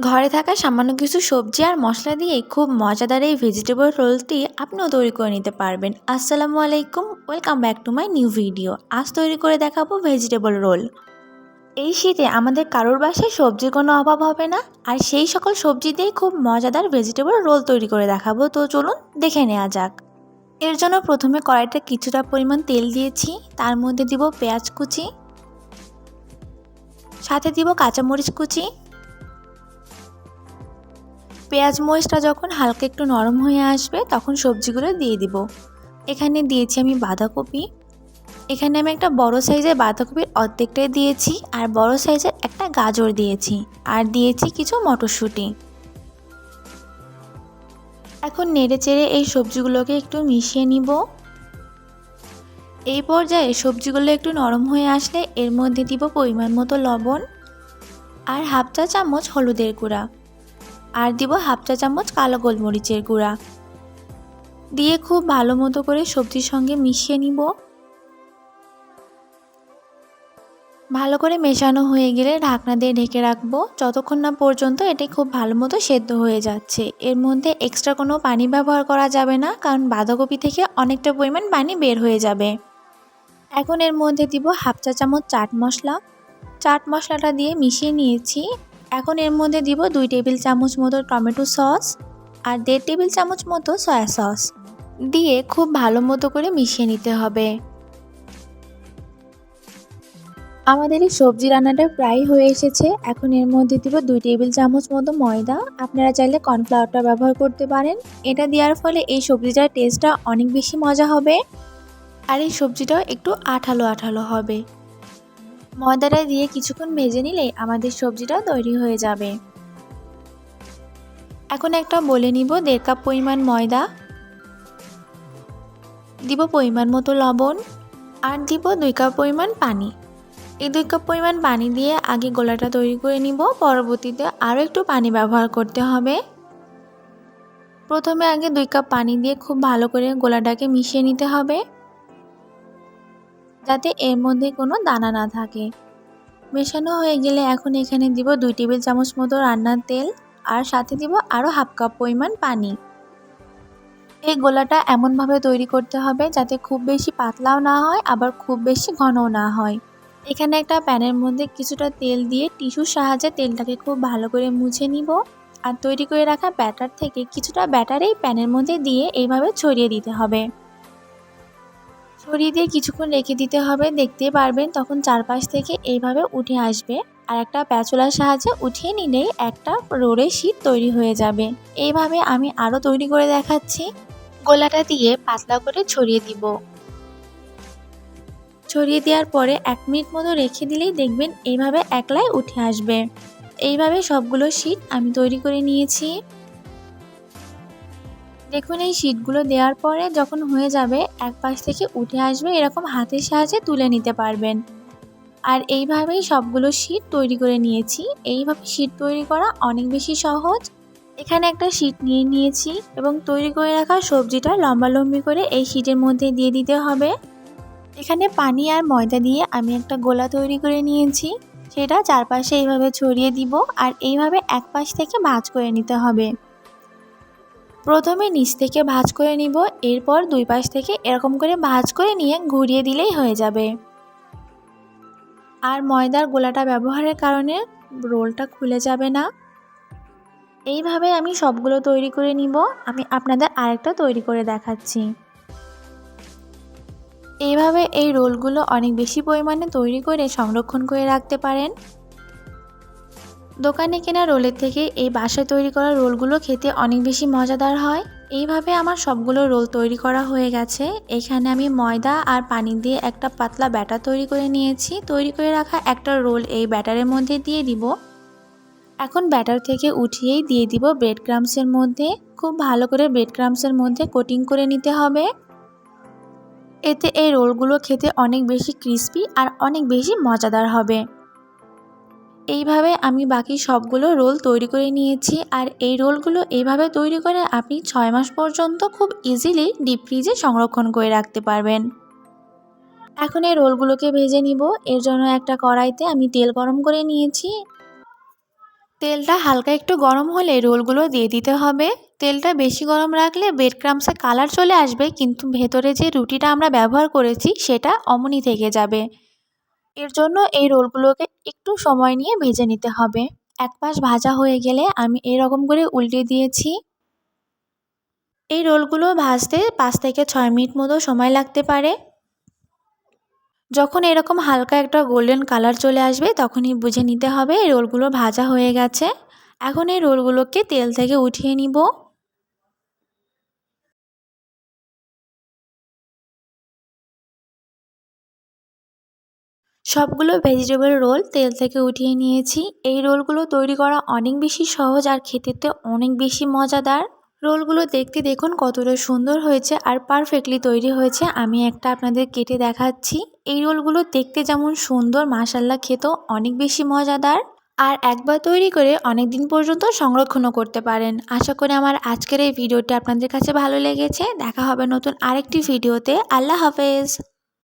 ঘরে থাকা সামান্য কিছু সবজি আর মশলা দিয়ে খুব মজাদার এই ভেজিটেবল রোলটি আপনিও তৈরি করে নিতে পারবেন। আসসালামু আলাইকুম, welcome back to my new video. আজ তৈরি করে দেখাবো ভেজিটেবল রোল। এই শীতে আমাদের কারোর বাসায় সবজির কোনো অভাব হবে না, আর সেই সকল সবজি দিয়েই খুব মজাদার ভেজিটেবল রোল তৈরি করে দেখাবো। তো চলুন দেখে নেওয়া যাক। এর জন্য প্রথমে কড়াইতে কিছুটা পরিমাণ তেল দিয়েছি, তার মধ্যে দিব পেঁয়াজ কুচি, সাথে দিব কাঁচামরিচ কুচি। পেঁয়াজ মরিচটা যখন হালকা একটু নরম হয়ে আসবে তখন সবজিগুলো দিয়ে দিব। এখানে দিয়েছি আমি বাঁধাকপি। এখানে আমি একটা বড় সাইজের বাঁধাকপির অর্ধেকটাই দিয়েছি, আর বড় সাইজের একটা গাজর দিয়েছি, আর দিয়েছি কিছু মটরশুঁটি। এখন নেড়ে চেড়ে এই সবজিগুলোকে একটু মিশিয়ে নিব। এই পর্যায়ে সবজিগুলো একটু নরম হয়ে আসলে এর মধ্যে দিব পরিমাণ মতো লবণ, আর হাফ চা চামচ হলুদের গুঁড়া, আর দিব হাফ চা চামচ কালো গোলমরিচের গুঁড়া দিয়ে খুব ভালো মতো করে সবজির সঙ্গে মিশিয়ে নিব। ভালো করে মেশানো হয়ে গেলে ঢাকনা দিয়ে ঢেকে রাখবো যতক্ষণ না পর্যন্ত এটি খুব ভালো মতো সেদ্ধ হয়ে যাচ্ছে। এর মধ্যে এক্সট্রা কোনো পানি ব্যবহার করা যাবে না, কারণ বাঁধাকপি থেকে অনেকটা পরিমাণ পানি বের হয়ে যাবে। এখন এর মধ্যে দিব হাফ চা চামচ চাট মশলা। চাট মশলাটা দিয়ে মিশিয়ে নিয়েছি। এখন এর মধ্যে দিব 2 টেবিল চামচ মতো টমেটো সস, আর 1.5 টেবিল চামচ মতো সয়া সস দিয়ে খুব ভালো মতো করে মিশিয়ে নিতে হবে। আমাদের এই সবজি রান্নাটা প্রায় হয়ে এসেছে। এখন এর মধ্যে দিব 2 টেবিল চামচ মতো ময়দা। আপনারা চাইলে কর্নফ্লাওয়ারটা ব্যবহার করতে পারেন। এটা দেওয়ার ফলে এই সবজিটার টেস্টটা অনেক বেশি মজা হবে, আর এই সবজিটাও একটু আঠালো আঠালো হবে। ময়দাটা দিয়ে কিছুক্ষণ ভেজে নিলেই আমাদের সবজিটা তৈরি হয়ে যাবে। এখন একটা বলে নিব 1.5 কাপ পরিমাণ ময়দা, দিব পরিমাণ মতো লবণ, আর দিব 2 কাপ পরিমাণ পানি। এই 2 কাপ পরিমাণ পানি দিয়ে আগে গোলাটা তৈরি করে নিব, পরবর্তীতে আরও একটু পানি ব্যবহার করতে হবে। প্রথমে আগে 2 কাপ পানি দিয়ে খুব ভালো করে গোলাটাকে মিশিয়ে নিতে হবে, যাতে এর মধ্যে কোনো দানা না থাকে। মেশানো হয়ে গেলে এখন এখানে দিব 2 টেবিল চামচ মতো রান্নার তেল, আর সাথে দিব আরও হাফ কাপ পরিমাণ পানি। এই গোলাটা এমনভাবে তৈরি করতে হবে যাতে খুব বেশি পাতলাও না হয়, আবার খুব বেশি ঘনও না হয়। এখানে একটা প্যানের মধ্যে কিছুটা তেল দিয়ে টিস্যুর সাহায্যে তেলটাকে খুব ভালো করে মুছে নিব, আর তৈরি করে রাখা ব্যাটার থেকে কিছুটা ব্যাটার এই প্যানের মধ্যে দিয়ে এইভাবে ছড়িয়ে দিতে হবে। ছড়িয়ে দিয়ে কিছুক্ষণ রেখে দিতে হবে। দেখতেই পারবেন তখন চারপাশ থেকে এইভাবে উঠে আসবে, আর একটা প্যাচুলার সাহায্যে উঠিয়ে নিলেই একটা রোলের শীট তৈরি হয়ে যাবে। এইভাবে আমি আরও তৈরি করে দেখাচ্ছি। গোলাটা দিয়ে পাতলা করে ছড়িয়ে দিব। ছড়িয়ে দেওয়ার পরে 1 মিনিট মতো রেখে দিলেই দেখবেন এইভাবে একলাই উঠে আসবে। এইভাবে সবগুলো শীট আমি তৈরি করে নিয়েছি। দেখুন এই শীটগুলো দেওয়ার পরে যখন হয়ে যাবে এক পাশ থেকে উঠে আসবে, এরকম হাতের সাহায্যে তুলে নিতে পারবেন। আর এইভাবেই সবগুলো শীট তৈরি করে নিয়েছি। এইভাবে শীট তৈরি করা অনেক বেশি সহজ। এখানে একটা শীট নিয়ে নিয়েছি এবং তৈরি করে রাখা সবজিটা লম্বালম্বি করে এই শীটের মধ্যে দিয়ে দিতে হবে। এখানে পানি আর ময়দা দিয়ে আমি একটা গোলা তৈরি করে নিয়েছি, সেটা চারপাশে এইভাবে ছড়িয়ে দিব, আর এইভাবে এক পাশ থেকে ভাঁজ করে নিতে হবে। প্রথমে নিচ থেকে ভাঁজ করে নিব, এরপর 2 পাশ থেকে এরকম করে ভাঁজ করে নিয়ে ঘুরিয়ে দিলেই হয়ে যাবে। আর ময়দার গোলাটা ব্যবহারের কারণে রোলটা খুলে যাবে না। এইভাবে আমি সবগুলো তৈরি করে নিব। আমি আপনাদের আরেকটা তৈরি করে দেখাচ্ছি। এইভাবে এই রোলগুলো অনেক বেশি পরিমাণে তৈরি করে সংরক্ষণ করে রাখতে পারেন। দোকানে কেনা রোলের থেকে এই বাসায় তৈরি করা রোলগুলো খেতে অনেক বেশি মজাদার হয়। এইভাবে আমার সবগুলো রোল তৈরি করা হয়ে গেছে। এখানে আমি ময়দা আর পানি দিয়ে একটা পাতলা ব্যাটার তৈরি করে নিয়েছি। তৈরি করে রাখা একটা রোল এই ব্যাটারের মধ্যে দিয়ে দিব। এখন ব্যাটার থেকে উঠিয়েই দিয়ে দিব ব্রেড ক্রাম্বসের মধ্যে। খুব ভালো করে ব্রেড ক্রাম্বসের মধ্যে কোটিং করে নিতে হবে। এতে এই রোলগুলো খেতে অনেক বেশি ক্রিস্পি আর অনেক বেশি মজাদার হবে। এইভাবে আমি বাকি সবগুলো রোল তৈরি করে নিয়েছি, আর এই রোলগুলো এইভাবে তৈরি করে আপনি 6 মাস পর্যন্ত খুব ইজিলি ডিপ ফ্রিজে সংরক্ষণ করে রাখতে পারবেন। এখন এই রোলগুলোকে ভেজে নিব। এর জন্য একটা কড়াইতে আমি তেল গরম করে নিয়েছি। তেলটা হালকা একটু গরম হলে রোলগুলো দিয়ে দিতে হবে। তেলটা বেশি গরম রাখলে ব্রেড ক্রাম্বসে কালার চলে আসবে, কিন্তু ভেতরে যে রুটিটা আমরা ব্যবহার করেছি সেটা অমনই থেকে যাবে। এর জন্য এই রোলগুলোকে একটু সময় নিয়ে ভেজে নিতে হবে। এক পাশ ভাজা হয়ে গেলে আমি এরকম করে উল্টে দিয়েছি। এই রোলগুলো ভাজতে 5 থেকে 6 মিনিট মতো সময় লাগতে পারে। যখন এরকম হালকা একটা গোল্ডেন কালার চলে আসবে তখনই বুঝে নিতে হবে এই রোলগুলো ভাজা হয়ে গেছে। এখন এই রোলগুলোকে তেল থেকে উঠিয়ে নিব। সবগুলো ভেজিটেবল রোল তেল থেকে উঠিয়ে নিয়েছি। এই রোলগুলো তৈরি করা অনেক বেশি সহজ আর খেতে অনেক বেশি মজাদার। রোলগুলো দেখতে দেখুন কতটা সুন্দর হয়েছে আর পারফেক্টলি তৈরি হয়েছে। আমি একটা আপনাদের কেটে দেখাচ্ছি। এই রোলগুলো দেখতে যেমন সুন্দর, মাশাআল্লাহ খেতেও অনেক বেশি মজাদার। আর একবার তৈরি করে অনেক দিন পর্যন্ত সংরক্ষণও করতে পারেন। আশা করি আমার আজকের এই ভিডিওটি আপনাদের কাছে ভালো লেগেছে। দেখা হবে নতুন আরেকটি ভিডিওতে। আল্লাহ হাফেজ।